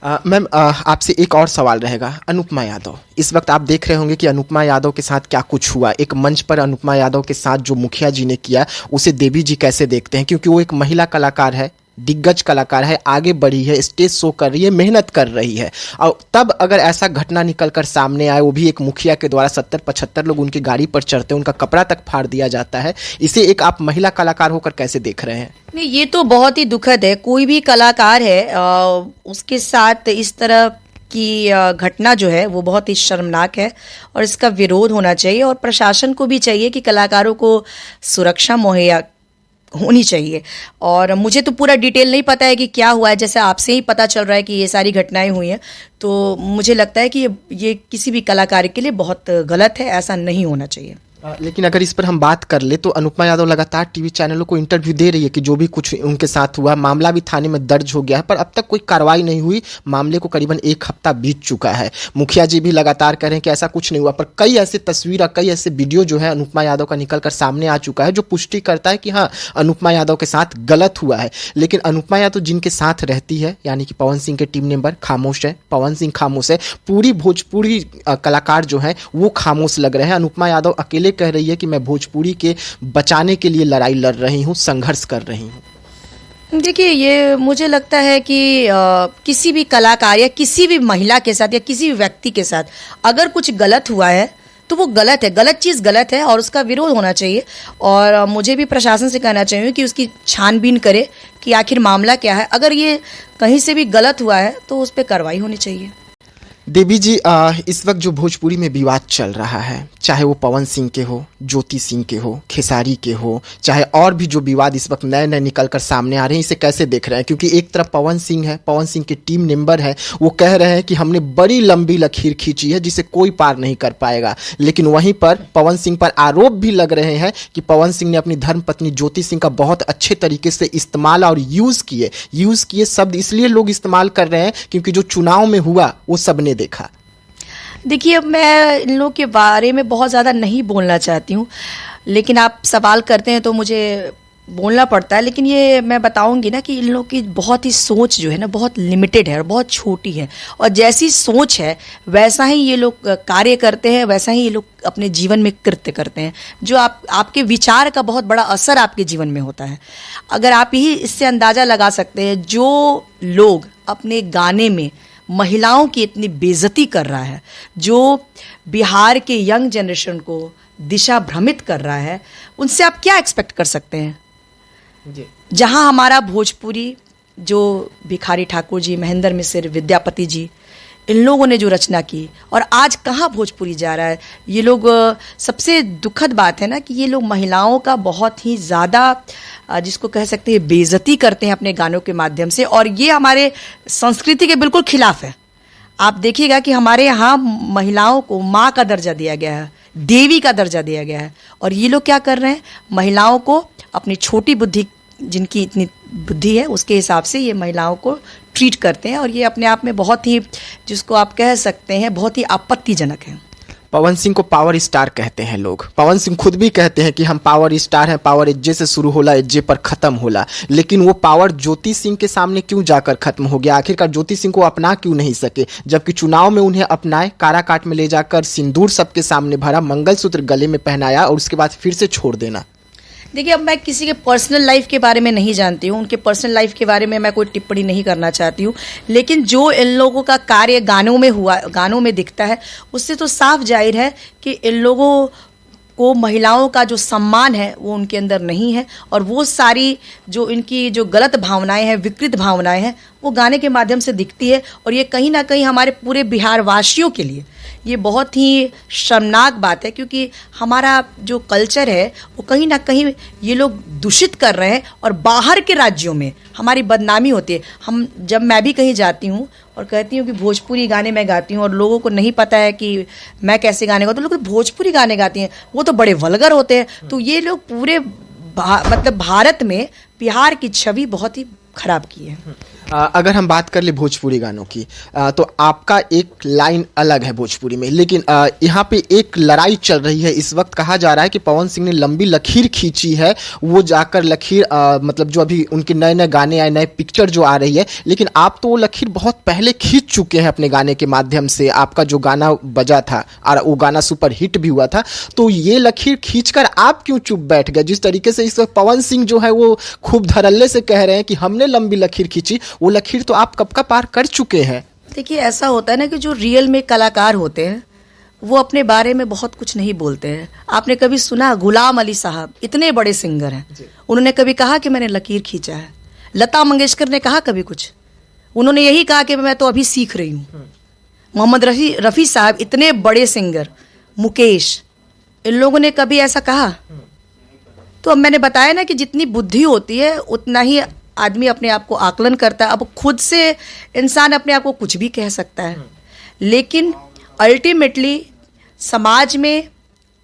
Ma'am, आपसे एक और सवाल रहेगा। अनुपमा यादव, इस वक्त आप देख रहे होंगे कि अनुपमा यादव के साथ क्या कुछ हुआ। एक मंच पर अनुपमा यादव के साथ जो मुखिया जी ने किया, उसे देवी जी कैसे देखते हैं? क्योंकि वो एक महिला कलाकार है, दिग्गज कलाकार है, आगे बढ़ी है, स्टेज शो कर रही है, मेहनत कर रही है, और तब अगर ऐसा घटना निकलकर सामने आए, वो भी एक मुखिया के द्वारा 70-75 लोग उनकी गाड़ी पर चढ़ते हैं, उनका कपड़ा तक फाड़ दिया जाता है, इसे एक आप महिला कलाकार होकर कैसे देख रहे हैं? नहीं, ये तो बहुत ही दुखद है। कोई भी कलाकार है उसके साथ इस तरह की घटना जो है वो बहुत ही शर्मनाक है और इसका विरोध होना चाहिए और प्रशासन को भी चाहिए कि कलाकारों को सुरक्षा मुहैया होनी चाहिए। और मुझे तो पूरा डिटेल नहीं पता है कि क्या हुआ है, जैसे आपसे ही पता चल रहा है कि ये सारी घटनाएं हुई हैं, तो मुझे लगता है कि ये किसी भी कलाकार के लिए बहुत गलत है, ऐसा नहीं होना चाहिए। लेकिन अगर इस पर हम बात कर ले तो अनुपमा यादव लगातार टीवी चैनलों को इंटरव्यू दे रही है कि जो भी कुछ उनके साथ हुआ, मामला भी थाने में दर्ज हो गया है, पर अब तक कोई कार्रवाई नहीं हुई। मामले को करीबन 1 हफ्ता बीत चुका है। मुखिया जी भी लगातार कह रहे हैं कि ऐसा कुछ नहीं हुआ, पर कई ऐसे तस्वीर, कई ऐसे वीडियो जो है अनुपमा यादव का निकल कर सामने आ चुका है, जो पुष्टि करता है कि हाँ, अनुपमा यादव के साथ गलत हुआ है। लेकिन अनुपमा यादव जिनके साथ रहती है, यानी कि पवन सिंह के टीम मेंबर, खामोश है। पवन सिंह खामोश है। पूरी भोजपुरी कलाकार जो है वो खामोश लग रहे हैं। अनुपमा यादव अकेले कह रही है कि मैं भोजपुरी के बचाने के लिए लड़ाई लड़ रही हूँ, संघर्ष कर रही हूँ। देखिए, ये मुझे लगता है कि किसी भी कलाकार या किसी भी महिला के साथ या किसी भी व्यक्ति के साथ अगर कुछ गलत हुआ है तो वो गलत है, गलत चीज़ गलत है और उसका विरोध होना चाहिए। और मुझे भी प्रशासन से कहना चाहिए कि उसकी छानबीन करे कि आखिर मामला क्या है। अगर ये कहीं से भी गलत हुआ है तो उस पर कार्रवाई होनी चाहिए। देवी जी, इस वक्त जो भोजपुरी में विवाद चल रहा है, चाहे वो पवन सिंह के हो, ज्योति सिंह के हो, खेसारी के हो, चाहे और भी जो विवाद इस वक्त नए नए निकल कर सामने आ रहे हैं, इसे कैसे देख रहे हैं? क्योंकि एक तरफ पवन सिंह है, पवन सिंह के टीम मेंबर है, वो कह रहे हैं कि हमने बड़ी लंबी लकीर खींची है जिसे कोई पार नहीं कर पाएगा। लेकिन वहीं पर पवन सिंह पर आरोप भी लग रहे हैं कि पवन सिंह ने अपनी धर्मपत्नी ज्योति सिंह का बहुत अच्छे तरीके से इस्तेमाल और यूज़ किए शब्द इसलिए लोग इस्तेमाल कर रहे हैं क्योंकि जो चुनाव में हुआ वो सबने देखा। देखिए, अब मैं इन लोगों के बारे में बहुत ज़्यादा नहीं बोलना चाहती हूँ, लेकिन आप सवाल करते हैं तो मुझे बोलना पड़ता है। लेकिन ये मैं बताऊंगी ना कि इन लोगों की बहुत ही सोच जो है ना बहुत लिमिटेड है और बहुत छोटी है, और जैसी सोच है वैसा ही ये लोग कार्य करते हैं, वैसा ही ये लोग अपने जीवन में कृत्य करते हैं। जो आपके विचार का बहुत बड़ा असर आपके जीवन में होता है। अगर आप ही इससे अंदाज़ा लगा सकते हैं, जो लोग अपने गाने में महिलाओं की इतनी बेइज्जती कर रहा है, जो बिहार के यंग जनरेशन को दिशा भ्रमित कर रहा है, उनसे आप क्या एक्सपेक्ट कर सकते हैं? जहां हमारा भोजपुरी, जो भिखारी ठाकुर जी, महेंद्र मिश्र, विद्यापति जी, इन लोगों ने जो रचना की, और आज कहाँ भोजपुरी जा रहा है। ये लोग, सबसे दुखद बात है ना कि ये लोग महिलाओं का बहुत ही ज़्यादा, जिसको कह सकते हैं, बेइज्जती करते हैं अपने गानों के माध्यम से, और ये हमारे संस्कृति के बिल्कुल खिलाफ है। आप देखिएगा कि हमारे यहाँ महिलाओं को माँ का दर्जा दिया गया है, देवी का दर्जा दिया गया है, और ये लोग क्या कर रहे हैं, महिलाओं को अपनी छोटी बुद्धि, जिनकी इतनी बुद्धि है उसके हिसाब से ये महिलाओं को ट्रीट करते हैं, और ये अपने आप में बहुत ही, जिसको आप कह सकते हैं, बहुत ही आपत्तिजनक है। पवन सिंह को पावर स्टार कहते हैं लोग। पवन सिंह खुद भी कहते हैं कि हम पावर स्टार हैं, पावर एज्जे से शुरू होला, एज्जे पर खत्म होला। लेकिन वो पावर ज्योति सिंह के सामने क्यों जाकर खत्म हो गया? आखिरकार ज्योति सिंह को अपना क्यों नहीं सके, जबकि चुनाव में उन्हें अपनाए, काराकाट में ले जाकर सिंदूर सबके सामने भरा, मंगलसूत्र गले में पहनाया और उसके बाद फिर से छोड़ देना। देखिए, अब मैं किसी के पर्सनल लाइफ के बारे में नहीं जानती हूँ, उनके पर्सनल लाइफ के बारे में मैं कोई टिप्पणी नहीं करना चाहती हूँ, लेकिन जो इन लोगों का कार्य गानों में हुआ, गानों में दिखता है, उससे तो साफ जाहिर है कि इन लोगों को महिलाओं का जो सम्मान है वो उनके अंदर नहीं है, और वो सारी जो इनकी जो गलत भावनाएं हैं, विकृत भावनाएं हैं, वो गाने के माध्यम से दिखती है। और ये कहीं ना कहीं हमारे पूरे बिहार वासियों के लिए ये बहुत ही शर्मनाक बात है, क्योंकि हमारा जो कल्चर है वो कहीं ना कहीं ये लोग दूषित कर रहे हैं, और बाहर के राज्यों में हमारी बदनामी होती है। जब मैं भी कहीं जाती हूँ और कहती हूँ कि भोजपुरी गाने मैं गाती हूँ, और लोगों को नहीं पता है कि मैं कैसे गाने गाती हूँ, तो लोग भोजपुरी गाने गाती हैं, वो तो बड़े वल्गर होते हैं। तो ये लोग पूरे मतलब भारत में बिहार की छवि बहुत ही खराब की है। अगर हम बात कर ले भोजपुरी गानों की, तो आपका एक लाइन अलग है भोजपुरी में, लेकिन यहाँ पे एक लड़ाई चल रही है इस वक्त। कहा जा रहा है कि पवन सिंह ने लंबी लकीर खींची है, वो जाकर लकीर मतलब जो अभी उनके नए नए गाने आए, नए पिक्चर जो आ रही है, लेकिन आप तो वो लकीर बहुत पहले खींच चुके हैं अपने गाने के माध्यम से। आपका जो गाना बजा था और वो गाना सुपर हिट भी हुआ था, तो ये लकीर खींचकर आप क्यों चुप बैठ गए? जिस तरीके से इस वक्त पवन सिंह जो है वो खूब धड़ल्ले से कह रहे हैं कि हमने लंबी लकीर खींची, वो लकीर तो आप कब का पार कर चुके हैं। देखिए, ऐसा होता है ना कि जो रियल में कलाकार होते हैं वो अपने बारे में बहुत कुछ नहीं बोलते हैं। आपने कभी सुना गुलाम अली साहब इतने बड़े सिंगर हैं, उन्होंने कभी कहा कि मैंने लकीर खींचा है? लता मंगेशकर ने कहा कभी कुछ? उन्होंने यही कहा कि मैं तो अभी सीख रही हूँ। मोहम्मद रफ़ी साहब इतने बड़े सिंगर, मुकेश, इन लोगों ने कभी ऐसा कहा? तो अब मैंने बताया ना कि जितनी बुद्धि होती है उतना ही आदमी अपने आप को आकलन करता है। अब खुद से इंसान अपने आप को कुछ भी कह सकता है, लेकिन अल्टीमेटली समाज में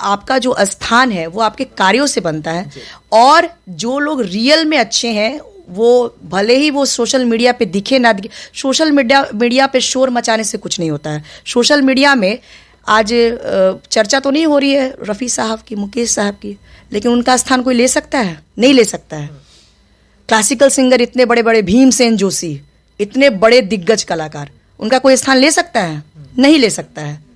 आपका जो स्थान है वो आपके कार्यों से बनता है। और जो लोग रियल में अच्छे हैं वो भले ही वो सोशल मीडिया पे दिखे ना दिखे, सोशल मीडिया पे शोर मचाने से कुछ नहीं होता है। सोशल मीडिया में आज चर्चा तो नहीं हो रही है रफ़ी साहब की, मुकेश साहब की, लेकिन उनका स्थान कोई ले सकता है? नहीं ले सकता है। क्लासिकल सिंगर इतने बड़े बड़े भीमसेन जोशी, इतने बड़े दिग्गज कलाकार, उनका कोई स्थान ले सकता है? नहीं ले सकता है।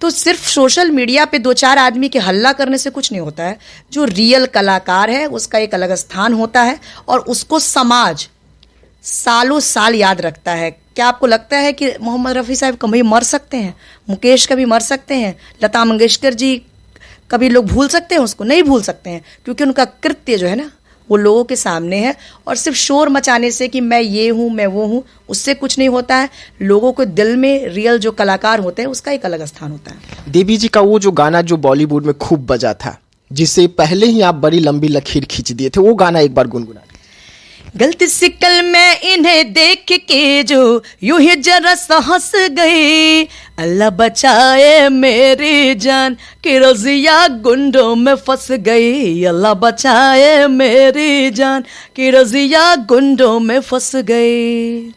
तो सिर्फ सोशल मीडिया पे दो चार आदमी के हल्ला करने से कुछ नहीं होता है। जो रियल कलाकार है उसका एक अलग स्थान होता है और उसको समाज सालों साल याद रखता है। क्या आपको लगता है कि मोहम्मद रफ़ी साहब कभी मर सकते हैं? मुकेश कभी मर सकते हैं? लता मंगेशकर जी कभी लोग भूल सकते हैं उसको? नहीं भूल सकते हैं, क्योंकि उनका कृत्य जो है ना वो लोगों के सामने है। और सिर्फ शोर मचाने से कि मैं ये हूँ मैं वो हूँ, उससे कुछ नहीं होता है। लोगों को दिल में रियल जो कलाकार होते हैं उसका एक अलग स्थान होता है। देवी जी का वो जो गाना जो बॉलीवुड में खूब बजा था, जिससे पहले ही आप बड़ी लंबी लकीर खींच दिए थे, वो गाना एक बार गुनगुना। गलती से कल मैं इन्हें देख के जो यूं ही जरा सा हंस गई, अल्लाह बचाए मेरी जान कि रज़िया गुंडों में फंस गई, अल्लाह बचाए मेरी जान कि रज़िया गुंडों में फंस गई।